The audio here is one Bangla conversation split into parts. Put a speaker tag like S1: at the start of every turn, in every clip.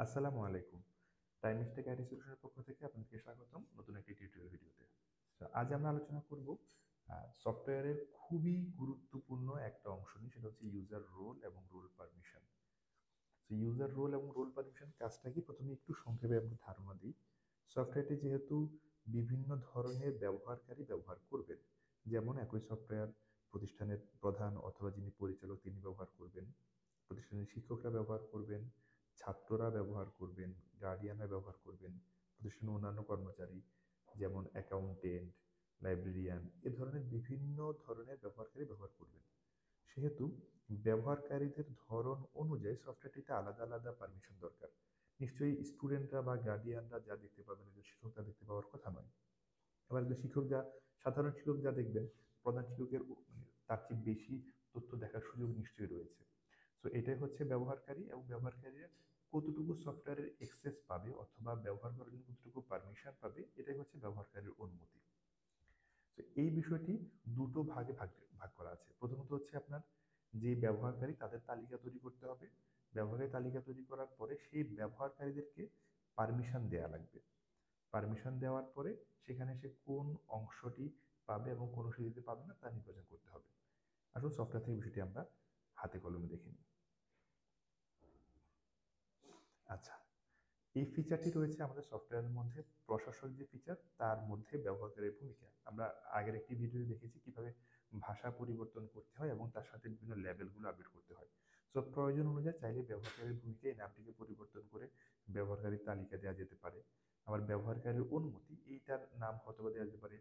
S1: আসসালামু আলাইকুম। টাইম স্টেক আইটি সলিউশনের পক্ষ থেকে আপনাদেরকে স্বাগতম নতুন একটি টিউটোরিয়াল ভিডিওতে। তো আজ আমরা আলোচনা করব সফটওয়্যারের খুবই গুরুত্বপূর্ণ একটা অংশ নিয়ে, সেটা হচ্ছে ইউজার রোল এবং রোল পারমিশন। তো ইউজার রোল এবং রোল পারমিশন কাজটা কি, প্রথমে একটু সংক্ষেপে আমরা ধারণা দিই। সফটওয়্যারটি যেহেতু বিভিন্ন ধরনের ব্যবহারকারী ব্যবহার করবেন, যেমন একই সফটওয়্যার প্রতিষ্ঠানের প্রধান অথবা যিনি পরিচালক তিনি ব্যবহার করবেন, প্রতিষ্ঠানের শিক্ষকরা ব্যবহার করবেন, ছাত্ররা ব্যবহার করবেন, গার্ডিয়ানরা ব্যবহার করবেন, প্রতিষ্ঠানের অন্যান্য কর্মচারী যেমন অ্যাকাউন্টেন্ট, লাইব্রেরিয়ান, এ ধরনের বিভিন্ন ধরনের ব্যবহারকারী ব্যবহার করবেন। সেহেতু ব্যবহারকারীদের ধরন অনুযায়ী সফটওয়্যারটিতে আলাদা আলাদা পারমিশন দরকার। নিশ্চয়ই স্টুডেন্টরা বা গার্ডিয়ানরা যা দেখতে পাবেন, একজন শিক্ষক তা দেখতে পাওয়ার কথা নয়। এবার একজন শিক্ষক যা, সাধারণ শিক্ষক যা দেখবেন, প্রধান শিক্ষকের তার চেয়ে বেশি তথ্য দেখার সুযোগ নিশ্চয়ই রয়েছে। সো এটাই হচ্ছে ব্যবহারকারী, এবং ব্যবহারকারীরা কতটুকু সফটওয়্যারের অ্যাক্সেস পাবে অথবা ব্যবহার করার জন্য কতটুকু পারমিশন পাবে, এটাই হচ্ছে ব্যবহারকারীর অনুমতি। তো এই বিষয়টি দুটো ভাগে ভাগ ভাগ করা আছে। প্রথমত হচ্ছে আপনার যে ব্যবহারকারী তাদের তালিকা তৈরি করতে হবে। ব্যবহারকারী তালিকা তৈরি করার পরে সেই ব্যবহারকারীদেরকে পারমিশন দেওয়া লাগবে। পারমিশন দেওয়ার পরে সেখানে সে কোন অংশটি পাবে এবং কোন অংশ দিতে পাবে না তা নির্বাচন করতে হবে। আসলে সফটওয়্যার থেকে বিষয়টি আমরা হাতে কলমে দেখে নিই। আচ্ছা, এই ফিচারটি রয়েছে আমাদের সফটওয়্যারের মধ্যে। প্রশাসক যে ফিচার, তার মধ্যে ব্যবহারকারীর ভূমিকা। আমরা আগের একটি ভিডিওতে দেখেছি কিভাবে ভাষা পরিবর্তন করতে হয় এবং তার সাথে বিভিন্ন লেভেলগুলো আপডেট করতে হয়। সো প্রয়োজন অনুযায়ী চাইলে ব্যবহারকারীর ভূমিকা এই নামটিকে পরিবর্তন করে ব্যবহারকারীর তালিকা দেওয়া যেতে পারে। আবার ব্যবহারকারীর অনুমতি, এইটার নাম হয়তো বা দেওয়া যেতে পারে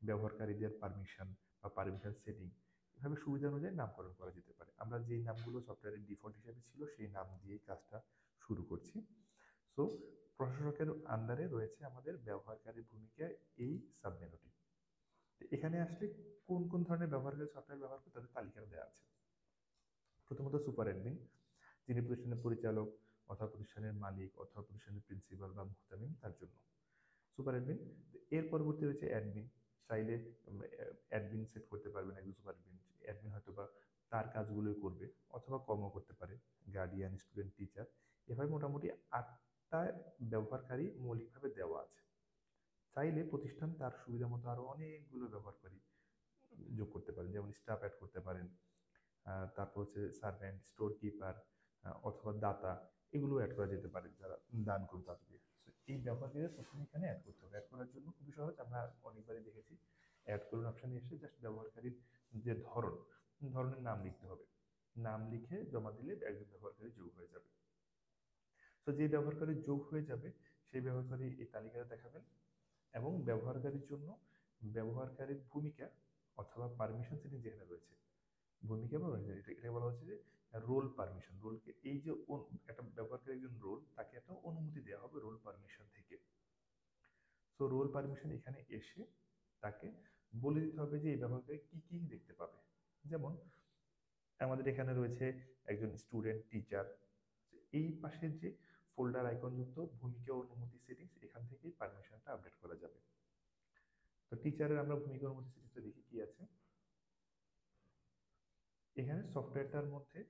S1: ব্যবহারকারীদের পারমিশন বা পারমিশন সেটিং। এভাবে সুবিধা অনুযায়ী নামকরণ করা যেতে পারে। আমরা যেই নামগুলো সফটওয়্যারের ডিফল্ট হিসেবে ছিল সেই নাম দিয়েই কাজটা শুরু করছি। সো প্রশাসকের আন্ডারে রয়েছে আমাদের ব্যবহারকারীর ভূমিকায় এই সাবমেনুটি। এখানে আসলে কোন কোন ধরনের ব্যবহারকারী সফটওয়্যার ব্যবহার করে তাদের তালিকা দেওয়া আছে। প্রথমত সুপার অ্যাডমিন, যিনি প্রতিষ্ঠানের পরিচালক অথবা প্রতিষ্ঠানের মালিক অথবা প্রতিষ্ঠানের প্রিন্সিপাল বা মুহতামিম, তার জন্য সুপার অ্যাডমিন। এর পরবর্তী রয়েছে অ্যাডমিন। চাইলে অ্যাডমিন সেট করতে পারবেন একজন সুপার অ্যাডমিন। অ্যাডমিন হয়তো বা তার কাজগুলোই করবে অথবা কমও করতে পারে, গার্ডিয়ান, স্টুডেন্ট, টিচার। এভাবে মোটামুটি 8টা ব্যবহারকারী মৌলিকভাবে দেওয়া আছে। চাইলে প্রতিষ্ঠান তার সুবিধা মতো আরো অনেকগুলো ব্যবহারকারী যোগ করতে পারেন, যেমন স্টাফ অ্যাড করতে পারেন, তারপর হচ্ছে সার্ভেন্ট, স্টোর কিপার অথবা দাতা, এগুলো অ্যাড করা যেতে পারে যারা দান করুন তাদেরকে। So, এই ব্যবহারকারীদের প্রথমে এখানে অ্যাড করতে হবে। অ্যাড করার জন্য খুবই সহজ, আমরা অনেকবারই দেখেছি। অ্যাড করুন অপশানে এসে জাস্ট ব্যবহারকারীর যে ধরনের নাম লিখতে হবে। নাম লিখে জমা দিলে একজন ব্যবহারকারী যোগ হয়ে যাবে। তো যে ব্যবহারকারী যোগ হয়ে যাবে সেই ব্যবহারকারী এই তালিকাটা দেখাবেন, এবং ব্যবহারকারীর জন্য ব্যবহারকারীর ভূমিকা অথবা পারমিশন সেটিং যেখানে রয়েছে, ভূমিকা বা এটা বলা হচ্ছে যে রোল পারমিশন। রোলকে এই যে একটা ব্যবহারকারী একজন রোল, তাকে একটা অনুমতি দেওয়া হবে রোল পারমিশন থেকে। সো রোল পারমিশন এখানে এসে তাকে বলে দিতে হবে যে এই ব্যবহারকারী কি কি দেখতে পাবে। যেমন আমাদের এখানে রয়েছে একজন স্টুডেন্ট, টিচার। এই পাশে যে ফোল্ডার আইকন যুক্ত ভূমিকা অনুমতি সেটিংস, এখান থেকেই পারমিশনটা আপডেট করা যাবে। তো টিচারের আমরা ভূমিকা অনুমতি সেটিংসটা দেখি কি আছে। এখানে সফটওয়্যারটার মধ্যে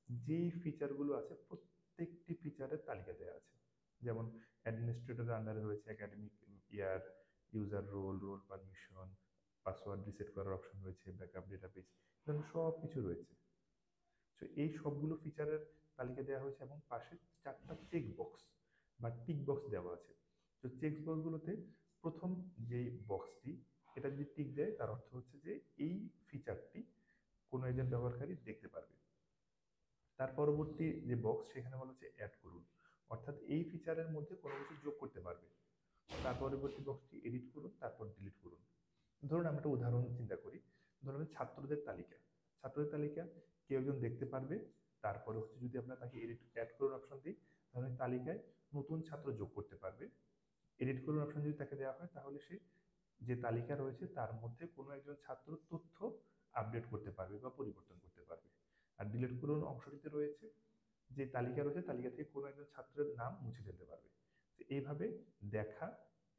S1: যেই ফিচারগুলো আছে প্রত্যেকটি ফিচারের তালিকা দেওয়া আছে। যেমন অ্যাডমিনিস্ট্রেটরের আন্ডারে রয়েছে academic year, user role, role permission, password reset করার অপশন রয়েছে, ব্যাকআপ ডেটাবেস, এখানে সব কিছু রয়েছে। তো এই সবগুলো ফিচারের তালিকা দেওয়া হয়েছে এবং পাশে 4টা চেক বক্স বা টিক বক্স দেওয়া আছে। তো চেক বক্সগুলোতে প্রথম যেই বক্সটি, এটা যদি টিক দেয় তার অর্থ হচ্ছে যে এই ফিচারটি কোনো একজন ব্যবহারকারী দেখতে পারবে। তার পরবর্তী যে বক্স, সেখানে বলা হচ্ছে অ্যাড করুন, অর্থাৎ এই ফিচারের মধ্যে কোনো কিছু যোগ করতে পারবে। তার পরবর্তী বক্সটি এডিট করুন, তারপর ডিলিট করুন। ধরুন আমরা একটা উদাহরণ চিন্তা করি। ধরুন ছাত্রদের তালিকা, ছাত্রদের তালিকা কেউ একজন দেখতে পারবে। তারপরে হচ্ছে যদি আমরা তাকে এডিট অ্যাড করুন অপশন দিই, তাহলে তালিকায় নতুন ছাত্র যোগ করতে পারবে। এডিট করুন অপশন যদি তাকে দেওয়া হয়, তাহলে সে যে তালিকা রয়েছে তার মধ্যে কোনো একজন ছাত্র তথ্য আপডেট করতে পারবে বা পরিবর্তন করতে পারবে। আর ডিলিট করুন অংশটিতে রয়েছে যে তালিকা রয়েছে, তালিকা থেকে কোনো একজন ছাত্রের নাম মুছে ফেলতে পারবে। তো এইভাবে দেখা,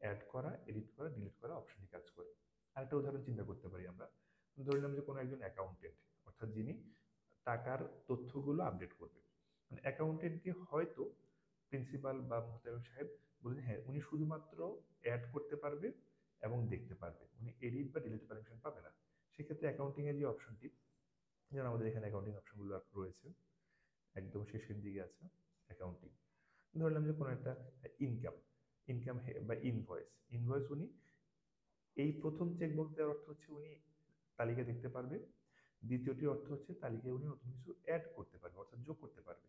S1: অ্যাড করা, এডিট করা, ডিলিট করা অপশনটি কাজ করে। আরেকটা উদাহরণ চিন্তা করতে পারি আমরা। ধরে নিলাম যে কোনো একজন অ্যাকাউন্টেন্ট, অর্থাৎ যিনি টাকার তথ্যগুলো আপডেট করবে। মানে অ্যাকাউন্টেন্টকে হয়তো প্রিন্সিপাল বা মোহতামিম সাহেব বলেন হ্যাঁ উনি শুধুমাত্র অ্যাড করতে পারবে এবং দেখতে পারবে, উনি এডিট বা ডিলিট পারমিশন পাবে না। সেক্ষেত্রে অ্যাকাউন্টিং এর যে অপশনটি, যেমন আমাদের এখানে অ্যাকাউন্টিং অপশনগুলো রয়েছে, একদম শেষের দিকে আছে অ্যাকাউন্টিং। ধরলাম যে কোনো একটা ইনকাম, ইনকাম বা ইনভয়েস, ইনভয়েস উনি এই প্রথম চেকবক্স দেওয়ার অর্থ হচ্ছে উনি তালিকা দেখতে পারবে, দ্বিতীয়টি অর্থ হচ্ছে তালিকায় উনি নতুন কিছু অ্যাড করতে পারবে অর্থাৎ যোগ করতে পারবে,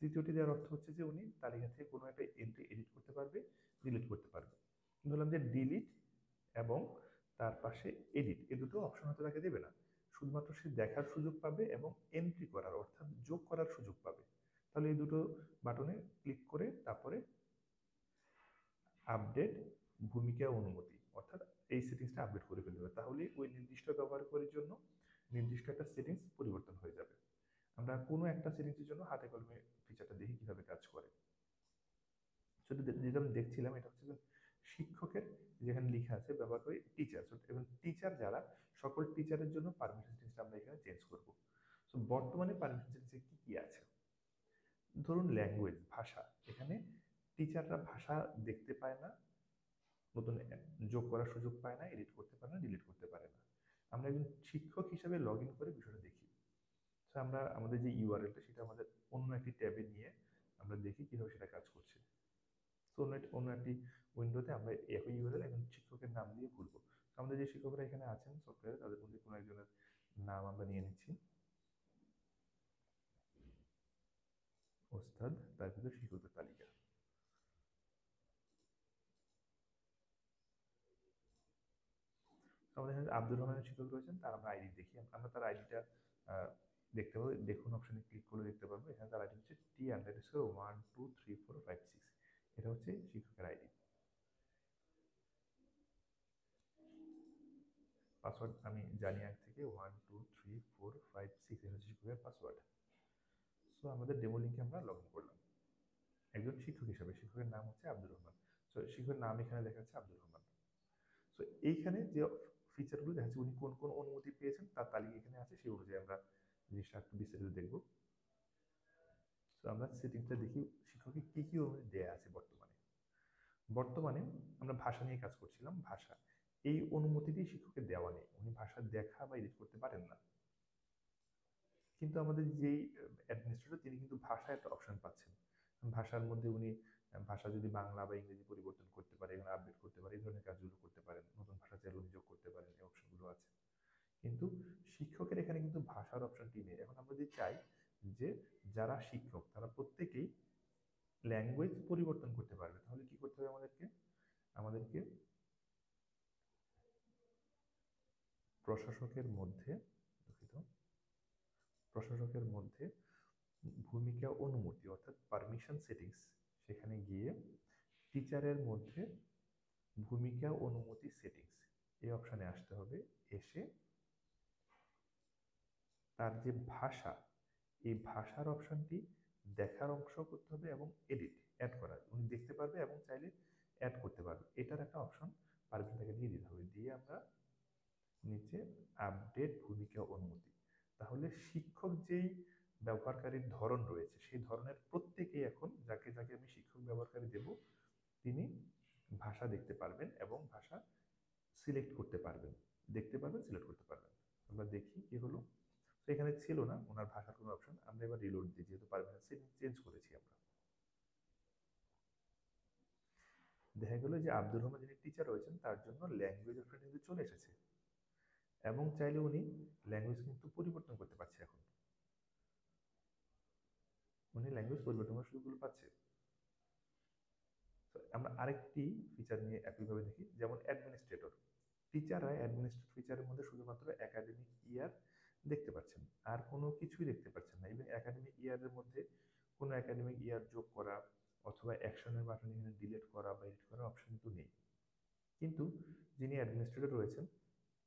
S1: তৃতীয়টি দেওয়ার অর্থ হচ্ছে যে উনি তালিকা থেকে কোনো একটা এন্ট্রি এডিট করতে পারবে, ডিলিট করতে পারবে। ধরলাম যে ডিলিট এবং তার পাশে এডিট, এই দুটো অপশন হয়তো তাকে দেবে না, শুধুমাত্র সে দেখার সুযোগ পাবে এবং এন্ট্রি করার অর্থাৎ যোগ করার সুযোগ পাবে। তাহলে এই দুটো বাটনে ক্লিক করে তারপরে আপডেট ভূমিকা অনুমতি অর্থাৎ এই সেটিংসটা আপডেট করে ফেলতে হবে, তাহলে ওই নির্দিষ্ট ব্যবহারকারীর জন্য নির্দিষ্ট একটা সেটিংস পরিবর্তন হয়ে যাবে। আমরা কোনো একটা সেটিংসের জন্য হাতে কলমে ফিচারটা দেখি কিভাবে কাজ করে। সেটা যেটা আমি দেখছিলাম এটা হচ্ছে শিক্ষকের, যেখানে লেখা আছে ব্যবহার করে টিচার, এবং টিচার যারা সকল টিচারের জন্য পারমিশন সেটিংসটা আমরা এখানে চেঞ্জ করব। সো বর্তমানে পারমিশন সেটিংসে কি কি আছে, ধরুন ল্যাঙ্গুয়েজ ভাষা, এখানে টিচাররা ভাষা দেখতে পায় না, নতুন যোগ করার সুযোগ পায় না, এডিট করতে পারে না, ডিলিট করতে পারে না। আমরা একজন শিক্ষক হিসেবে লগ ইন করে বিষয়টা দেখি। তো আমরা আমাদের যে ইউআরএলটা সেটা আমাদের অন্য একটি ট্যাবে নিয়ে আমরা দেখি কিভাবে সেটা কাজ করছে। তো অন্য একটি উইন্ডোতে আমরা একই ইউআরএল এখন শিক্ষকের নাম দিয়ে খুলবো। আমাদের যে শিক্ষকরা এখানে আছেন সফটওয়্যারে তাদের মধ্যে কোনো একজনের নাম আমরা নিয়ে নিচ্ছি, ওস্তাদ, তার ভিতরে শিক্ষকের তালিকা। আমাদের এখানে আব্দুর রহমানের শিক্ষক রয়েছেন, তার আমরা আইডি দেখি, আমরা তার আইডিটা দেখতে পাবো, দেখুন অপশনে ক্লিক করে দেখতে পারবো। এখানে তার আইডি হচ্ছে T_12345 6, এটা হচ্ছে শিক্ষকের আইডি। পাসওয়ার্ড আমি জানি আগে থেকে, 12345 6 এটা হচ্ছে শিক্ষকের পাসওয়ার্ড। সো আমাদের ডেমো লিঙ্কে আমরা লগ ইন করলাম একজন শিক্ষক হিসাবে, শিক্ষকের নাম হচ্ছে আব্দুর রহমান। সো শিক্ষকের নাম এখানে লেখা আছে আব্দুর রহমান। সো এইখানে যে ফিচারগুলো দেখা যাচ্ছে উনি কোন কোন অনুমতি পেয়েছেন তার তালিকা এখানে আছে, সেই অনুযায়ী আমরা জিনিসটা একটু বিস্তারিত দেখবো। তো আমরা সেটিংসটা দেখি শিক্ষকের কি কি অনুমতি দেয়া আছে বর্তমানে। বর্তমানে আমরা ভাষা নিয়ে কাজ করছিলাম, ভাষা এই অনুমতিটি শিক্ষকের দেওয়া নেই, উনি ভাষা দেখা বা এডিট করতে পারেন না। কিন্তু আমাদের যেই অ্যাডমিনিস্ট্রেটর তিনি কিন্তু ভাষা একটা অপশন পাচ্ছেন, ভাষার মধ্যে উনি ভাষা যদি বাংলা বা ইংরেজি পরিবর্তন করতে পারে, এখানে আপডেট করতে পারে, এই ধরনের কাজগুলো করতে পারেন, নতুন ভাষা চাইলে উনি যোগ করতে পারেন, এই অপশনগুলো আছে। কিন্তু শিক্ষকের এখানে কিন্তু ভাষার অপশনটি নেই। এখন আমরা যদি চাই যে যারা শিক্ষক তারা প্রত্যেকেই ল্যাঙ্গুয়েজ পরিবর্তন করতে পারবে, তাহলে কি করতে হবে আমাদেরকে, আমাদেরকে প্রশাসকের মধ্যে, দুঃখিত, প্রশাসকের মধ্যে ভূমিকা অনুমতি অর্থাৎ পারমিশন সেটিংস, সেখানে গিয়ে টিচারের মধ্যে ভূমিকা অনুমতি সেটিংস এই অপশনে আসতে হবে। এসে তার যে ভাষা, এই ভাষার অপশনটি দেখার অংশ করতে হবে এবং এডিট অ্যাড করা, উনি দেখতে পারবে এবং চাইলে অ্যাড করতে পারবে, এটার একটা অপশন পারমিশন তাকে দিয়ে দিতে হবে। দিয়ে আমরা নিচে আপডেট ভূমিকা অনুমতি, তাহলে শিক্ষক যেই ব্যবহারকারীর ধরন রয়েছে সেই ধরনের প্রত্যেকেই এখন যাকে যাকে আমি শিক্ষক ব্যবহারকারী দেব তিনি ভাষা দেখতে পারবেন এবং ভাষা সিলেক্ট করতে পারবেন, দেখতে পারবেন, সিলেক্ট করতে পারবেন। আমরা দেখি কি হলো। তো এখানে ছিল না ওনার ভাষার কোনো অপশন, আমরা এবার রিলোড দিই যেহেতু পারমিশন সেটিং চেঞ্জ করেছি আমরা। দেখা গেল যে আব্দুর রহমান যিনি টিচার রয়েছেন তার জন্য ল্যাঙ্গুয়েজ অপশন কিন্তু চলে এসেছে এবং চাইলে উনি ল্যাঙ্গুয়েজ কিন্তু পরিবর্তন করতে পারছে, এখন উনি ল্যাঙ্গুয়েজ পরিবর্তন করার সুযোগগুলো পাচ্ছে। তো আমরা আরেকটি ফিচার নিয়ে একইভাবে দেখি, যেমন অ্যাডমিনিস্ট্রেটর, টিচাররা অ্যাডমিনিস্ট্রেটর ফিচারের মধ্যে শুধুমাত্র একাডেমিক ইয়ার দেখতে পাচ্ছেন, আর কোনো কিছুই দেখতে পাচ্ছেন না। ইভেন একাডেমিক ইয়ারের মধ্যে কোনো একাডেমিক ইয়ার যোগ করা অথবা অ্যাকশনের বাটন এখানে ডিলিট করা বা এডিট করার অপশন কিন্তু নেই। কিন্তু যিনি অ্যাডমিনিস্ট্রেটর রয়েছেন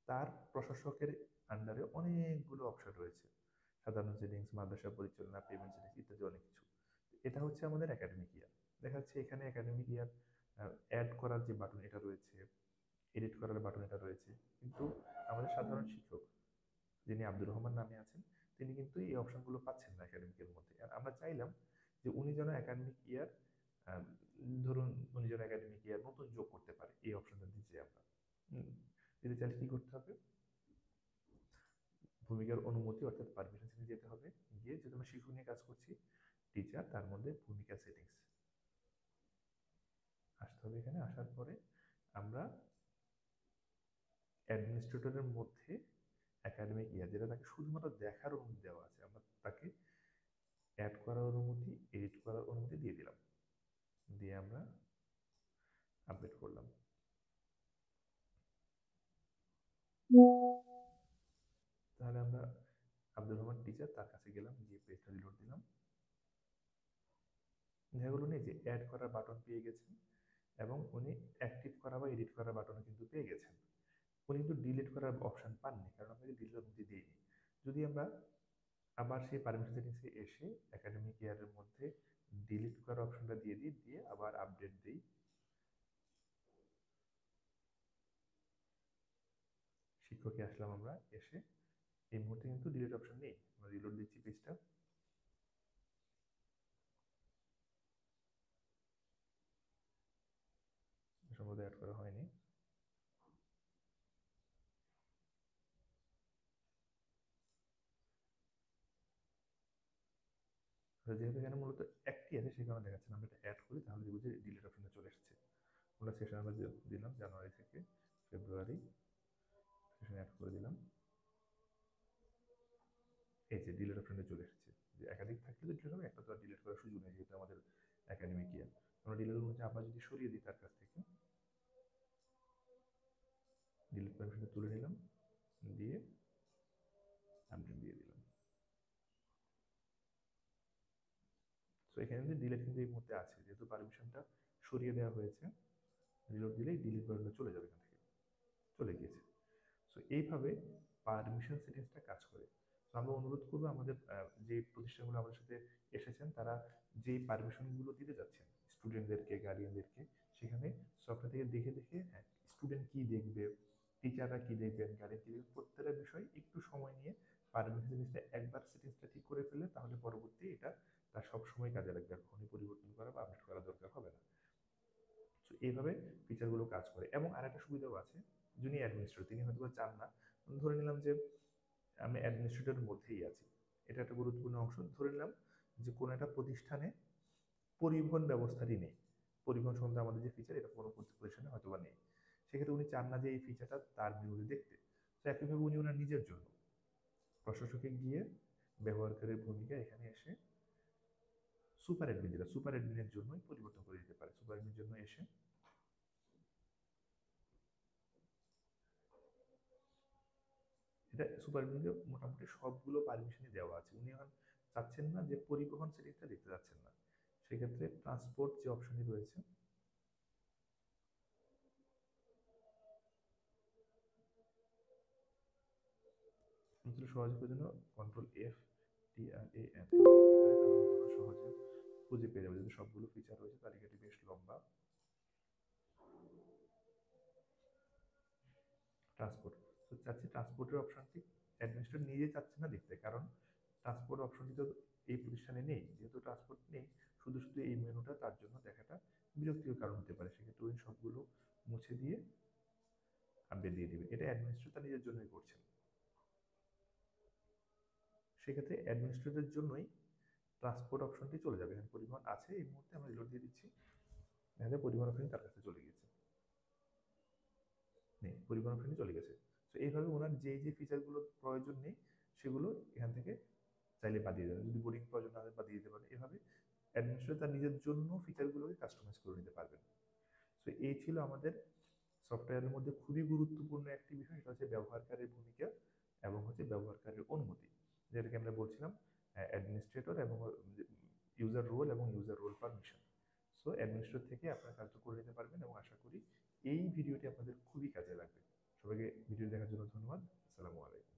S1: তার প্রশাসকের আন্ডারে অনেকগুলো অপশন রয়েছে, সাধারণ সেটিংস, মাদ্রাসা পরিচালনা, পেমেন্ট সেটিংস ইত্যাদি অনেক কিছু। এটা হচ্ছে আমাদের একাডেমিক ইয়ার। দেখা যাচ্ছে এখানে একাডেমিক ইয়ার অ্যাড করার যে বাটন এটা রয়েছে, এডিট করার বাটন এটা রয়েছে, কিন্তু আমাদের সাধারণ শিক্ষক যিনি আব্দুর রহমান নামে আছেন তিনি কিন্তু এই অপশনগুলো পাচ্ছেন না একাডেমিকের মধ্যে। আর আমরা চাইলাম যে উনি যেন একাডেমিক ইয়ার আহ, ধরুন উনি যেন একাডেমিক ইয়ার নতুন যোগ করতে পারে, এই অপশনটা দিচ্ছি আমরা। দিতে চাইলে কি করতে হবে, ভূমিকার অনুমতি অর্থাৎ পারমিশন সেটিংস যেতে হবে, গিয়ে যেহেতু আমরা শিক্ষক নিয়ে কাজ করছি, টিচার, তার মধ্যে ভূমিকা সেটিংস আসতে হবে। এখানে আসার পরে আমরা অ্যাডমিনিস্ট্রেটরের মধ্যে একাডেমিক ইয়ার, যেটা তাকে শুধুমাত্র দেখার অনুমতি দেওয়া আছে, আমরা তাকে অ্যাড করার অনুমতি, এডিট করার অনুমতি দিয়ে দিলাম, দিয়ে আমরা আপডেট করলাম। তাহলে আমরা আব্দুর রহমান টিচার, তার কাছে গেলাম, গিয়ে পেজটা রিলোড দিলাম। দেখা গেল যে অ্যাড করার বাটন পেয়ে গেছেন এবং উনি অ্যাক্টিভ করা বা এডিট করার বাটনও কিন্তু পেয়ে গেছেন। উনি কিন্তু ডিলিট করার অপশন পাননি, কারণ আপনাকে ডিলিট অনুমতি দিইনি। যদি আমরা আবার সেই পারমিশন সেটিংসে এসে একাডেমিক ইয়ারের মধ্যে ডিলিট করার অপশনটা দিয়ে দিই, দিয়ে আবার আপডেট দিই, শিক্ষকে আসলাম আমরা, এসে এই মুহূর্তে কিন্তু ডিলিট অপশন নেই। আমরা রিলোড দিচ্ছি পেজটা, সম্ভবত অ্যাড করা হয়নি। যেহেতু এখানে মূলত একটি আছে সেই কারণে দেখাচ্ছে না, আমরা এটা অ্যাড করি তাহলে দেখব যে ডিলিট অপশনটা চলে এসেছে। আমরা সেশন আমরা দিলাম জানুয়ারি থেকে ফেব্রুয়ারি, সেশন অ্যাড করে দিলাম, এই যে ডিলিট অপশনটা চলে এসেছে। যে একাধিক থাকলে তো ডিলিট হবে, একটা তো আর ডিলিট করার সুযোগ নেই যেহেতু আমাদের একাডেমিক ইয়ার। আমরা ডিলিট অনুযায়ী আবার যদি সরিয়ে দিই তার কাছ থেকে, ডিলিট পারমিশনটা তুলে নিলাম, দিয়ে আপডেট দিয়ে দিলাম। তো এখানে কিন্তু ডিলিট কিন্তু এই মুহূর্তে আছে, যেহেতু পারমিশনটা সরিয়ে দেওয়া হয়েছে, রিলোড দিলেই ডিলিট বাটনটা চলে যাবে, এখান থেকে চলে গিয়েছে। সো এইভাবে পারমিশন সেটিংসটা কাজ করে। তো আমরা অনুরোধ করবো আমাদের যে প্রতিষ্ঠানগুলো আমাদের সাথে এসেছেন, তারা যেই পারমিশনগুলো দিতে যাচ্ছেন স্টুডেন্টদেরকে, গার্ডিয়ানদেরকে, সেখানে সফটওয়্যার থেকে দেখে দেখে স্টুডেন্ট কি দেখবে, টিচাররা কি দেখবেন, গার্ডিয়ান কি দেখবেন, প্রত্যেকটা বিষয় একটু সময় নিয়ে পারমিশন সেটিংসটা একবার সেটিংসটা ঠিক করে ফেললে তাহলে পরবর্তী এটা তার সব সময় কাজে লাগবে, কখনোই পরিবর্তন করা বা আপডেট করা দরকার হবে না। তো এইভাবে ফিচারগুলো কাজ করে। এবং আরেকটা সুবিধাও আছে, যিনি অ্যাডমিনিস্ট্রেটর তিনি হয়তো চান না, ধরে নিলাম যে আমি অ্যাডমিনিস্ট্রেটরের মধ্যেই আছি, এটা একটা গুরুত্বপূর্ণ অংশ। ধরে নিলাম যে কোনো একটা প্রতিষ্ঠানে পরিবহন ব্যবস্থাটি নেই, পরিবহন সম্বন্ধে আমাদের যে ফিচার, এটা কোনো প্রতিষ্ঠানে হয়তো বা নেই, সেক্ষেত্রে উনি চান না যে এই ফিচারটা তার বিরুদ্ধে দেখতে। তো একইভাবে উনি ওনার নিজের জন্য প্রশাসকে গিয়ে ব্যবহারকারীর ভূমিকা এখানে এসে সুপার অ্যাডমিন, যেটা সুপার অ্যাডমিনের জন্যই পরিবর্তন করে দিতে পারে। সুপার অ্যাডমিনের জন্য এসে এটা সুপার অ্যাডমিনকে মোটামুটি সবগুলো পারমিশনই দেওয়া আছে। উনি এখন চাচ্ছেন না যে পরিবহন সেটিংসটা দেখতে যাচ্ছেন না, সেক্ষেত্রে ট্রান্সপোর্ট যে অপশনটি রয়েছে, সহজে করার জন্য control F T R A N লিখতে পারি, তাহলে আমরা সহজে খুঁজে পেয়ে যাবো। যদি সবগুলো ফিচার রয়েছে, তালিকাটি বেশ লম্বা। ট্রান্সপোর্ট, তো চাচ্ছি ট্রান্সপোর্টের অপশনটি অ্যাডমিনিস্ট্রেটর নিজে চাচ্ছে না দেখতে, কারণ ট্রান্সপোর্ট অপশনটি তো এই প্রতিষ্ঠানে নেই। যেহেতু ট্রান্সপোর্ট নেই, শুধু শুধু এই মেনুটা তার জন্য দেখাটা বিরক্তিকর কারণ হতে পারে, সেক্ষেত্রে উনি সবগুলো মুছে দিয়ে আপডেট দিয়ে দিবে। এটা অ্যাডমিনিস্ট্রেটর নিজের জন্যই করছেন, সেক্ষেত্রে অ্যাডমিনিস্ট্রেটরের জন্যই ট্রান্সপোর্ট অপশনটি চলে যাবে। এখানে পরিবহন আছে, এই মুহূর্তে আমরা রিলোড দিয়ে দিচ্ছি, দেখা যায় পরিবহন অপশনটি তার কাছে চলে গেছে, নেই, পরিবহন অপশনটি চলে গেছে। তো এইভাবে ওনার যে যে ফিচারগুলো প্রয়োজন নেই সেগুলো এখান থেকে চাইলে বাদ দিয়ে দেবেন, যদি বোর্ডিং প্রয়োজন না হয় বাদ দিয়ে দিতে পারেন। এভাবে অ্যাডমিনিস্ট্রেটর তার নিজের জন্য ফিচারগুলোকে কাস্টমাইজ করে নিতে পারবেন। তো এই ছিল আমাদের সফটওয়্যারের মধ্যে খুবই গুরুত্বপূর্ণ একটি বিষয়, সেটা হচ্ছে ব্যবহারকারীর ভূমিকা এবং হচ্ছে ব্যবহারকারীর অনুমতি, যেটাকে আমরা বলছিলাম অ্যাডমিনিস্ট্রেটর এবং ইউজার রোল এবং user role permission. So administrator থেকে আপনারা কাজটা করে নিতে পারবেন এবং আশা করি এই ভিডিওটি আপনাদের খুবই কাজে লাগবে। সবাইকে ভিডিও দেখার জন্য ধন্যবাদ। আসসালামু আলাইকুম।